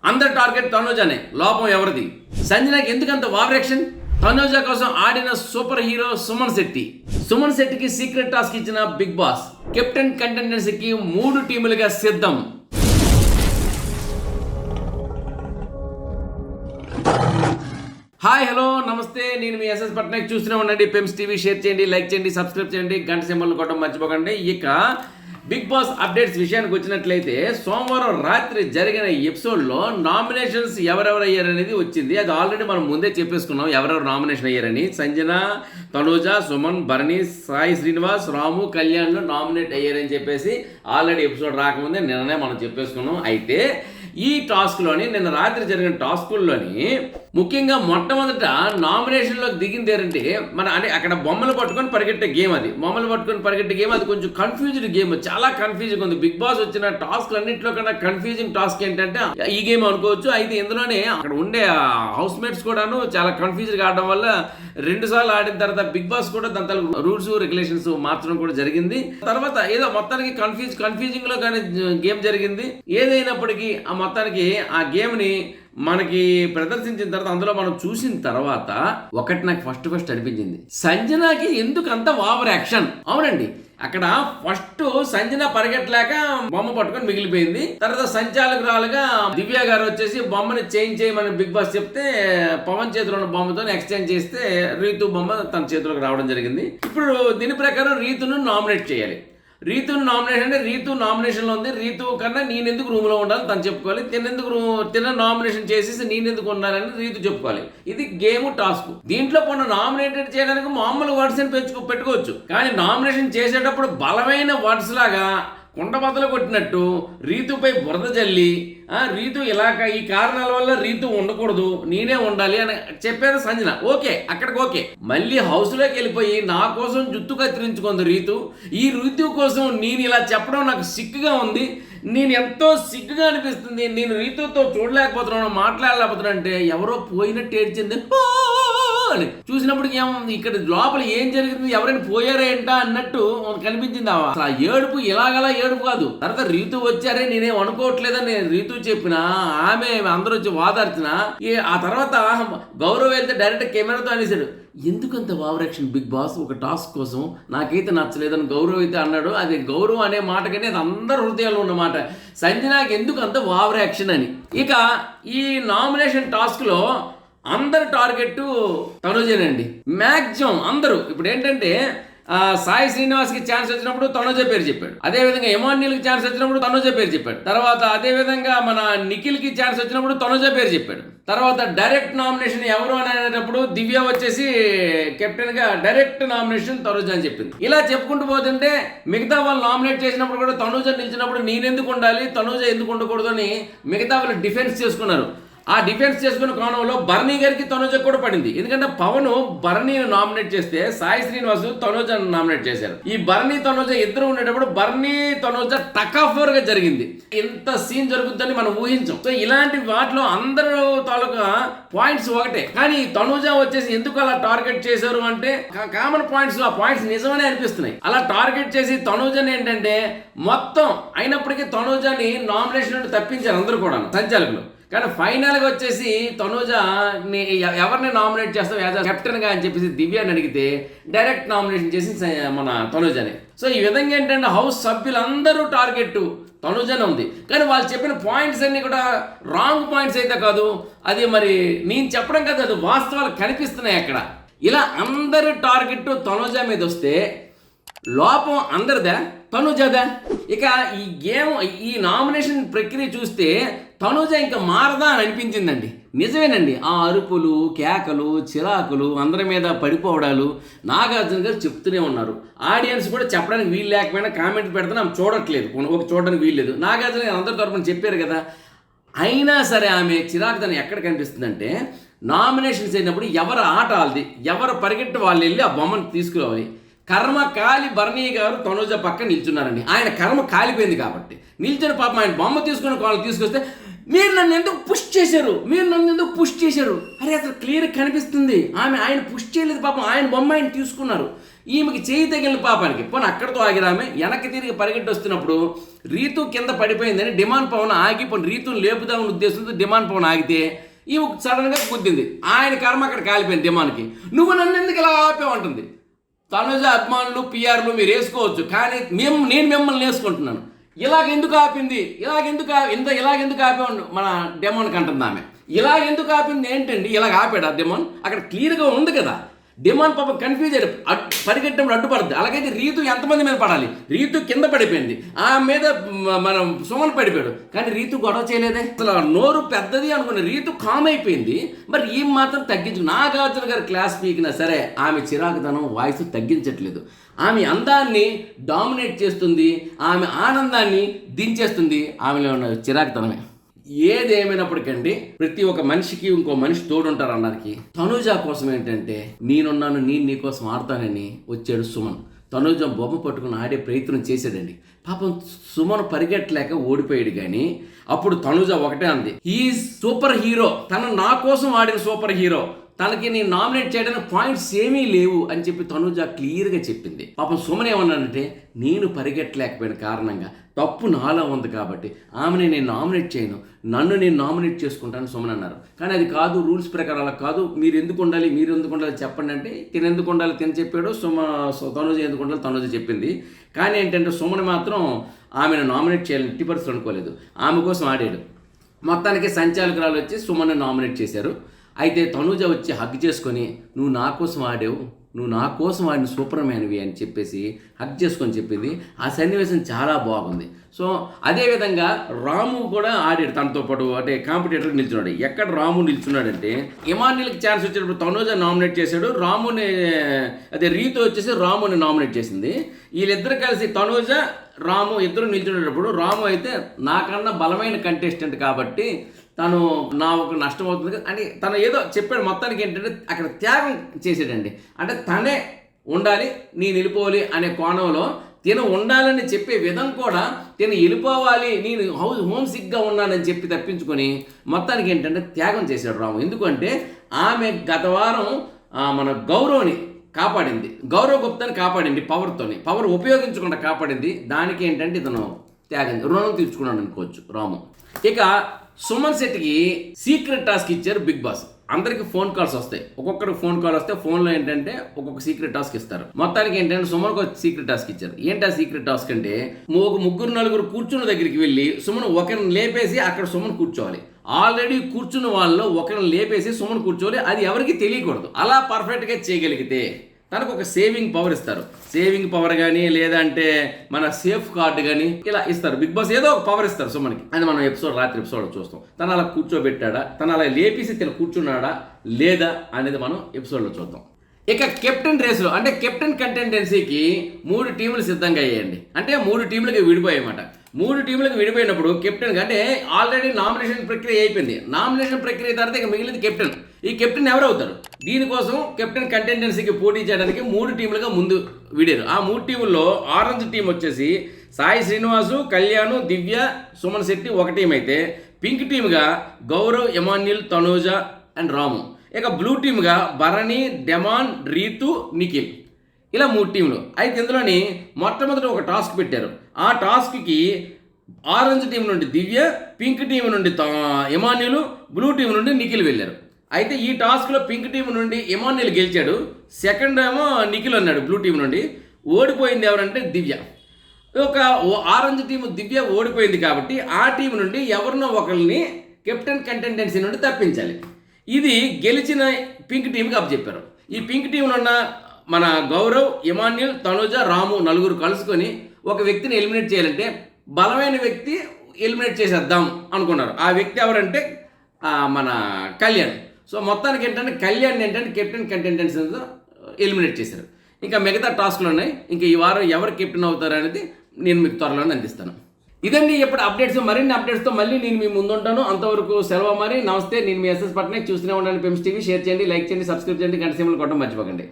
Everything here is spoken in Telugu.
అందరి టార్గెట్ తనూజానే, లోపం ఎవరిది? సంజనాకి ఎందుకంత ఓవర్ తనూజ కోసం ఆడిన సూపర్ హీరో సుమన్ శెట్టికి సీక్రెట్ టాస్క్ ఇచ్చిన బిగ్ బాస్ కెప్టెన్ కంటెండెన్సీకి 3 టీములుగా సిద్ధం. హాయ్ హలో నమస్తే, నేను మీ ఎస్ఎస్ పట్నాయక్. చూస్తూనే ఉండండి పెమ్స్ టీవీ. షేర్ చేయండి, లైక్ చేయండి, సబ్స్క్రైబ్ చేయండి, గంట సింబల్ కొట్టడం మర్చిపోకండి. ఇక బిగ్ బాస్ అప్డేట్స్ విషయానికి వచ్చినట్లయితే సోమవారం రాత్రి జరిగిన ఎపిసోడ్లో నామినేషన్స్ ఎవరెవరు అయ్యారనేది వచ్చింది. అది ఆల్రెడీ మనం ముందే చెప్పేసుకున్నాం ఎవరెవరు నామినేషన్ అయ్యారని. సంజన, తనూజ, సుమన్, భరణి, సాయి శ్రీనివాస్, రాము, కళ్యాణ్లు నామినేట్ అయ్యారని చెప్పేసి ఆల్రెడీ ఎపిసోడ్ రాకముందే నిన్ననే మనం చెప్పేసుకున్నాం. అయితే ఈ టాస్క్లోని నిన్న రాత్రి జరిగిన టాస్కుల్లోని ముఖ్యంగా మొట్టమొదట నామినేషన్లోకి దిగింది ఏంటంటే అంటే అక్కడ బొమ్మలు పట్టుకొని పరిగెట్టే గేమ్. అది కొంచెం కన్ఫ్యూజ్డ్ గేమ్, చాలా కన్ఫ్యూజింగ్ ఉంది. బిగ్ బాస్ వచ్చిన టాస్క్లు అన్నింటిలో కన్నా కన్ఫ్యూజింగ్ టాస్క్ ఏంటంటే ఈ గేమ్ అనుకోవచ్చు. అయితే ఇందులోనే అక్కడ ఉండే హౌస్ మేట్స్ కూడాను చాలా కన్ఫ్యూజ్డ్ కావడం వల్ల 2 సార్లు ఆడిన తర్వాత బిగ్ బాస్ కూడా దాని రూల్స్ రెగ్యులేషన్స్ మార్చడం కూడా జరిగింది. తర్వాత ఏదో మొత్తానికి కన్ఫ్యూజింగ్ లో కానీ గేమ్ జరిగింది. ఏదైనప్పటికీ మొత్తానికి ఆ గేమ్ ని మనకి ప్రదర్శించిన తర్వాత అందులో మనం చూసిన తర్వాత ఒకటి నాకు ఫస్ట్ అనిపించింది, సంజనాకి ఎందుకు అంత ఓవర్ యాక్షన్. అవునండి, అక్కడ ఫస్ట్ సంజన పరిగెట్టలేక బొమ్మ పట్టుకొని మిగిలిపోయింది. తర్వాత సంచాలకురాలుగా దివ్య గారు వచ్చేసి బొమ్మని చేంజ్ చేయమని బిగ్ బాస్ చెప్తే పవన్ చేతిలో ఉన్న బొమ్మతో ఎక్స్చేంజ్ చేస్తే రీతు బొమ్మ తన చేతిలోకి రావడం జరిగింది. ఇప్పుడు దీని ప్రకారం రీతును నామినేట్ చేయాలి. రీతు నామినేషన్ అంటే రీతు నామినేషన్లో ఉంది. రీతు కన్నా నేనెందుకు రూమ్లో ఉండాలి తను చెప్పుకోవాలి. తిన నామినేషన్ చేసేసి నేనెందుకు ఉండాలని రీతు చెప్పుకోవాలి. ఇది గేమ్ టాస్క్. దీంట్లో కొన్ని నామినేటెడ్ చేయడానికి మామూలు వర్డ్స్ అని పెట్టుకోవచ్చు. కానీ నామినేషన్ చేసేటప్పుడు బలమైన వర్డ్స్ లాగా కుండబద్దలు కొట్టినట్టు రీతుపై బురద జల్లి రీతు ఈ కారణాల వల్ల రీతు ఉండకూడదు, నేనే ఉండాలి అని చెప్పారు సంజన. ఓకే, అక్కడికి ఓకే. మళ్ళీ హౌస్లోకి వెళ్ళిపోయి నా కోసం జుత్తు కత్తిరించుకుంది రీతు. ఈ రీతు కోసం నేను ఇలా చెప్పడం నాకు సిగ్గుగా ఉంది, నేను ఎంతో సిగ్గుగా అనిపిస్తుంది, నేను రీతుతో చూడలేకపోతున్నాను, మాట్లాడలేకపోతున్నాను అంటే ఎవరో పోయినట్టు ఏడ్చింది అని చూసినప్పుడు ఇక్కడ లోపల ఏం జరిగింది, ఎవరైనా పోయారేంటా అన్నట్టు కనిపించింది. అసలు ఆ ఏడుపు ఇలాగలా ఏడుపు కాదు. తర్వాత రీతు వచ్చారే నేనేం అనుకోవట్లేదని నేను రీతు చెప్పినా ఆమె అందరూ వచ్చి వాదార్చిన. ఆ తర్వాత గౌరవ్ వెళ్తే డైరెక్ట్ కెమెరాతో అనేసాడు, ఎందుకంత ఓవరాక్షన్ బిగ్ బాస్ ఒక టాస్క్ కోసం, నాకైతే నచ్చలేదని గౌరవ్ అయితే అన్నాడు. అది గౌరవ్ అనే మాట కంటే అది అందరు హృదయాల్లో ఉన్నమాట. సంజనాకి ఎందుకు అంత ఓవరాక్షన్ అని. ఇక ఈ నామినేషన్ టాస్క్లో అందరు టార్గెట్ తనూజేనండి. మ్యాక్సిమం అందరూ ఇప్పుడు ఏంటంటే సాయి శ్రీనివాస్కి ఛాన్స్ వచ్చినప్పుడు తనూజ పేరు చెప్పాడు. అదేవిధంగా ఎమాన్యుల్కి ఛాన్స్ వచ్చినప్పుడు తనూజ పేరు చెప్పాడు. తర్వాత అదేవిధంగా మన నిఖిల్కి ఛాన్స్ వచ్చినప్పుడు తనూజ పేరు చెప్పాడు. తర్వాత డైరెక్ట్ నామినేషన్ ఎవరు అని అనేటప్పుడు దివ్య వచ్చేసి కెప్టెన్గా డైరెక్ట్ నామినేషన్ తనూజ అని చెప్పింది. ఇలా చెప్పుకుంటూ పోతుంటే మిగతా వాళ్ళు నామినేట్ చేసినప్పుడు కూడా తనూజ నిలిచినప్పుడు నేనెందుకు ఉండాలి, తనూజ ఎందుకు ఉండకూడదు అని మిగతా వాళ్ళు డిఫెన్స్ చేసుకున్నారు. ఆ డిఫెన్స్ చేసుకున్న కోణంలో భరణి గారికి తనూజ కూడా పడింది. ఎందుకంటే పవన్ భరణిని నామినేట్ చేస్తే సాయి శ్రీనివాస్ తనూజను నామినేట్ చేశారు. ఈ భరణి తనూజ ఇద్దరు ఉండేటప్పుడు భరణి తనూజ టక్ ఆఫ్ గా జరిగింది. ఇంత సీన్ జరుగుతుందని మనం ఊహించాం. సో ఇలాంటి వాటిలో అందరూ తాలూకా పాయింట్స్ ఒకటే, కానీ తనూజ వచ్చేసి ఎందుకు అలా టార్గెట్ చేశారు అంటే కామన్ పాయింట్స్, ఆ పాయింట్స్ నిజమనే అనిపిస్తున్నాయి. అలా టార్గెట్ చేసి తనూజని ఏంటంటే మొత్తం అయినప్పటికీ తనూజని నామినేషన్ నుండి తప్పించారు అందరూ కూడా సంచాలకులు. కానీ ఫైనల్గా వచ్చేసి తనూజ ఎవరిని నామినేట్ చేస్తావు యాజ్ కెప్టెన్గా అని చెప్పేసి దివ్యాని అడిగితే డైరెక్ట్ నామినేషన్ చేసి మన తనూజని. సో ఈ విధంగా ఏంటంటే హౌస్ సభ్యులందరూ టార్గెట్ తనూజనే ఉంది. కానీ వాళ్ళు చెప్పిన పాయింట్స్ అన్ని కూడా రాంగ్ పాయింట్స్ అయితే కాదు, అది మరి నేను చెప్పడం కాదు, అది వాస్తవాలు కనిపిస్తున్నాయి అక్కడ. ఇలా అందరి టార్గెట్ తనూజ మీద వస్తే లోపం అందరిదా తనూజదా? ఇక ఈ గేమ్ ఈ నామినేషన్ ప్రక్రియ చూస్తే తనూజ ఇంకా మారదా అని అనిపించిందండి. నిజమేనండి, ఆ అరుపులు, కేకలు, చిరాకులు, అందరి మీద పడిపోవడాలు నాగార్జున గారు చెప్తూనే ఉన్నారు. ఆడియన్స్ కూడా చెప్పడానికి వీలు లేకపోయినా కామెంట్ పెడితే ఆమె చూడట్లేదు, చూడడానికి వీల్లేదు. నాగార్జున గారు అందరి తరపున చెప్పారు కదా. అయినా సరే ఆమె చిరాకుతనం ఎక్కడ కనిపిస్తుందంటే నామినేషన్స్ అయినప్పుడు ఎవరు ఆట వాళ్ళది, ఎవరు పరిగెట్టి వాళ్ళు వెళ్ళి ఆ బొమ్మను తీసుకురావాలి. కర్మ కాలి భరణి గారు తనూజ పక్క నిల్చున్నారండి. ఆయన కర్మ కాలిపోయింది కాబట్టి నిల్చుని పాపం ఆయన బొమ్మ తీసుకుని వాళ్ళు తీసుకొస్తే మీరు నన్ను ఎందుకు పుష్ చేశారు, అరే అసలు క్లియర్ కనిపిస్తుంది ఆయన పుష్ చేయలేదు పాపం, ఆయన బొమ్మ ఆయన తీసుకున్నారు. ఈమెకి చేయి తగిలిన పాపానికి పోనీ అక్కడితో ఆగిరామే వెనక్కి తిరిగి పరిగెట్టి వస్తున్నప్పుడు రీతు కింద పడిపోయిందని డిమాండ్ పవన్ ఆగి పోనీ రీతుని లేపుదామని ఉద్దేశంతో డిమాండ్ పవన్ ఆగితే ఈమె సడన్గా గుద్దింది. ఆయన కర్మ అక్కడ కాలిపోయింది డిమాండ్కి. నువ్వు నన్ను ఎందుకు ఇలా ఆపేమంటుంది. తనుజ అభిమానులు పిఆర్లు మీరు వేసుకోవచ్చు, కానీ నేను మిమ్మల్ని వేసుకుంటున్నాను. ఇలాగెందుకు ఆపింది, ఇలాగెందుకు ఆపే మన డెమోన్కి అంటుంది ఆమె. ఇలాగెందుకు ఆపింది ఏంటండి, ఇలాగ ఆపాడు ఆ డెమోన్. అక్కడ క్లియర్గా ఉంది కదా. డిమాండ్ పాపం కన్ఫ్యూజ్ అయ్యాడు, పరిగెట్టడం అడ్డుపడుతుంది. అలాగైతే రీతు ఎంతమంది మీద పడాలి. రీతు కింద పడిపోయింది, ఆ మీద మనం సుమన్ పడిపోయాడు, కానీ రీతు గొడవ చేయలేదే. అసలు నోరు పెద్దది అనుకున్న రీతు కామ్ అయిపోయింది. మరి ఈ మాత్రం తగ్గించు. నాగార్జున గారు క్లాస్ పీకినా సరే ఆమె చిరాకుతనం వాయిస్ తగ్గించట్లేదు. ఆమె అందాన్ని డామినేట్ చేస్తుంది, ఆమె ఆనందాన్ని దించేస్తుంది. ఆమెలో ఉన్న చిరాకుతనమే. ఏదేమైనప్పటికండి ప్రతి ఒక్క మనిషికి ఇంకో మనిషి తోడుంటారు అన్నానికి. తనుజ కోసం ఏంటంటే నేనున్నాను, నేను నీకోసం ఆడతానని వచ్చాడు సుమన్. తనుజ బొమ్మ పట్టుకుని ఆడే ప్రయత్నం చేశాడండి. పాపం సుమన్ పరిగెట్టలేక ఓడిపోయాడు. కానీ అప్పుడు తనుజ ఒకటే అంది, హీఈస్ సూపర్ హీరో, తను నా కోసం ఆడిన సూపర్ హీరో, తనకి నేను నామినేట్ చేయడానికి పాయింట్స్ ఏమీ లేవు అని చెప్పి తనుజ క్లియర్గా చెప్పింది. పాపం సుమన్ ఏమన్నానంటే నేను పరిగెట్టలేకపోయిన కారణంగా తప్పు నాలో ఉంది కాబట్టి ఆమెని నేను నామినేట్ చేయను, నన్ను నేను నామినేట్ చేసుకుంటాను సుమన్ అన్నారు. కానీ అది కాదు, రూల్స్ ప్రకారం అలా కాదు, మీరు ఎందుకు ఉండాలి చెప్పండి అంటే తిను ఎందుకు ఉండాలి తిని చెప్పాడు, తనుజ ఎందుకు ఉండాలి తనుజ చెప్పింది. కానీ ఏంటంటే సుమన్ మాత్రం ఆమెను నామినేట్ చేయాలని 50% అనుకోలేదు, ఆమె కోసం ఆడాడు. మొత్తానికి సంచాలకురాలు వచ్చి సుమన్ను నామినేట్ చేశారు. అయితే తనుజ వచ్చి హగ్ చేసుకొని నువ్వు నా కోసం ఆడావు, నువ్వు నా కోసం ఆడిన సూపర్ మ్యాన్వి అని చెప్పేసి హగ్ చేసుకొని చెప్పింది. ఆ సన్నివేశం చాలా బాగుంది. సో అదేవిధంగా రాము కూడా ఆడాడు తనతో పాటు, అంటే కాంపిటేటర్కి నిల్చున్నాడు. ఎక్కడ రాము నిల్చున్నాడంటే ఇమాన్యుల్కి ఛాన్స్ వచ్చేటప్పుడు తనుజ నామినేట్ చేశాడు, రీతు వచ్చేసి రాముని నామినేట్ చేసింది. వీళ్ళిద్దరు కలిసి తనుజ రాము ఇద్దరు నిల్చునేటప్పుడు రాము అయితే నాకన్నా బలమైన కంటెస్టెంట్ కాబట్టి తను నా ఒక నష్టం అవుతుంది అని తను ఏదో చెప్పాడు. మొత్తానికి ఏంటంటే అక్కడ త్యాగం చేసాడండి. అంటే తనే ఉండాలి, నేను వెళ్ళిపోవాలి అనే కోణంలో తిను ఉండాలని చెప్పే విధం కూడా తిను వెళ్ళిపోవాలి, నేను హోమ్ సిక్గా ఉన్నానని చెప్పి తప్పించుకొని మొత్తానికి ఏంటంటే త్యాగం చేశాడు రాము. ఎందుకంటే ఆమె గత వారం మన గౌరవ్ని కాపాడింది, గౌరవ్ గుప్తాని కాపాడింది పవర్ ఉపయోగించకుండా కాపాడింది. దానికి ఏంటంటే ఇతను త్యాగం రుణం తీర్చుకున్నాడు అనుకోవచ్చు రాము. ఇక సుమన్ శెట్టికి సీక్రెట్ టాస్క్ ఇచ్చారు బిగ్ బాస్. అందరికి ఫోన్ కాల్స్ వస్తాయి, ఒక్కొక్కరికి ఫోన్ కాల్ వస్తే ఫోన్లో ఏంటంటే ఒక్కొక్క సీక్రెట్ టాస్క్ ఇస్తారు. మొత్తానికి ఏంటంటే సుమన్కి ఒక సీక్రెట్ టాస్క్ ఇచ్చారు. ఏంటి ఆ సీక్రెట్ టాస్క్ అంటే ఒక 3-4 కూర్చున్న దగ్గరికి వెళ్ళి సుమన్ ఒకరిని లేపేసి అక్కడ సుమన్ కూర్చోవాలి. ఆల్రెడీ కూర్చున్న వాళ్ళలో ఒకరిని లేపేసి సుమన్ కూర్చోవాలి, అది ఎవరికి తెలియకూడదు. అలా పర్ఫెక్ట్గా చేయగలిగితే తనకు ఒక సేవింగ్ పవర్ ఇస్తారు. సేవింగ్ పవర్ కానీ లేదంటే మన సేఫ్ కార్డు కానీ ఇలా ఇస్తారు. బిగ్ బాస్ ఏదో ఒక పవర్ ఇస్తారు సుమన్కి. అది మనం రాత్రి ఎపిసోడ్ చూస్తాం. తను అలా కూర్చోబెట్టాడా, తను అలా లేపేసి తను కూర్చున్నాడా లేదా అనేది మనం ఎపిసోడ్లో చూద్దాం. ఇక కెప్టెన్ రేసులో అంటే కెప్టెన్ కంటెండెన్సీకి 3 టీములు సిద్ధంగా అయ్యాయండి. అంటే 3 టీములకి విడిపోయాయన్నమాట. 3 టీములకు విడిపోయినప్పుడు కెప్టెన్ అంటే ఆల్రెడీ నామినేషన్ ప్రక్రియ అయిపోయింది. నామినేషన్ ప్రక్రియ తర్వాత ఇక మిగిలింది కెప్టెన్. ఈ కెప్టెన్ ఎవరు అవుతారు? దీనికోసం కెప్టెన్ కంటెండెన్సీకి పోటీ చేయడానికి 3 టీములుగా ముందు విడారు. ఆ 3 టీముల్లో ఆరెంజ్ టీం వచ్చేసి సాయి శ్రీనివాసు, కళ్యాణ్, దివ్య, సుమన్ శెట్టి ఒక టీం అయితే, పింక్ టీముగా గౌరవ్, ఎమాన్యుల్, తనూజ అండ్ రాము. ఇక బ్లూ టీమ్గా భరణి, డెమాన్, రీతు, నిఖిల్, ఇలా 3 టీంలు. అయితే ఇందులోని మొట్టమొదటి ఒక టాస్క్ పెట్టారు. ఆ టాస్క్కి ఆరెంజ్ టీం నుండి దివ్య, పింక్ టీం నుండి ఎమాన్యుల్, బ్లూ టీం నుండి నిఖిల్ వెళ్ళారు. అయితే ఈ టాస్క్లో పింక్ టీం నుండి ఎమాన్యుల్ గెలిచాడు, సెకండ్ ఏమో నిఖిల్ అన్నాడు బ్లూ టీం నుండి. ఓడిపోయింది ఎవరంటే దివ్య. ఒక ఆరెంజ్ టీం దివ్య ఓడిపోయింది కాబట్టి ఆ టీం నుండి ఎవరినో ఒకరిని కెప్టెన్ కంటెండెన్సీ నుండి తప్పించాలి. ఇది గెలిచిన పింక్ టీంకి అప్పచెప్పారు. ఈ పింక్ టీంలో ఉన్న మన గౌరవ్, ఎమాన్యుల్, తనుజ, రాము 4 కలుసుకొని ఒక వ్యక్తిని ఎలిమినేట్ చేయాలంటే బలమైన వ్యక్తి ఎలిమినేట్ చేసేద్దాం అనుకున్నారు. ఆ వ్యక్తి ఎవరంటే మన కళ్యాణ్. సో మొత్తానికి ఏంటంటే కళ్యాణ్ ఏంటంటే కెప్టెన్ కంటెండెన్సీతో ఎలిమినేట్ చేశారు. ఇంకా మిగతా టాస్క్లు ఉన్నాయి. ఇంకా ఈ వారం ఎవరు కెప్టెన్ అవుతారు అనేది నేను మీకు త్వరలోనే అందిస్తాను. ఇదండి ఇప్పుడు అప్డేట్స్. మరిన్ని అప్డేట్స్తో మళ్ళీ నేను మీ ముందుంటాను. అంతవరకు సెలవు. మరి నమస్తే. నేను మీ ఎస్ఎస్ పట్నాయక్. చూస్తూనే ఉండండి పెమ్స్ టీవీ. షేర్ చేయండి, లైక్ చేయండి, సబ్స్క్రైబ్ చేయండి, గంట సింబల్ కొట్టడం మర్చిపోకండి.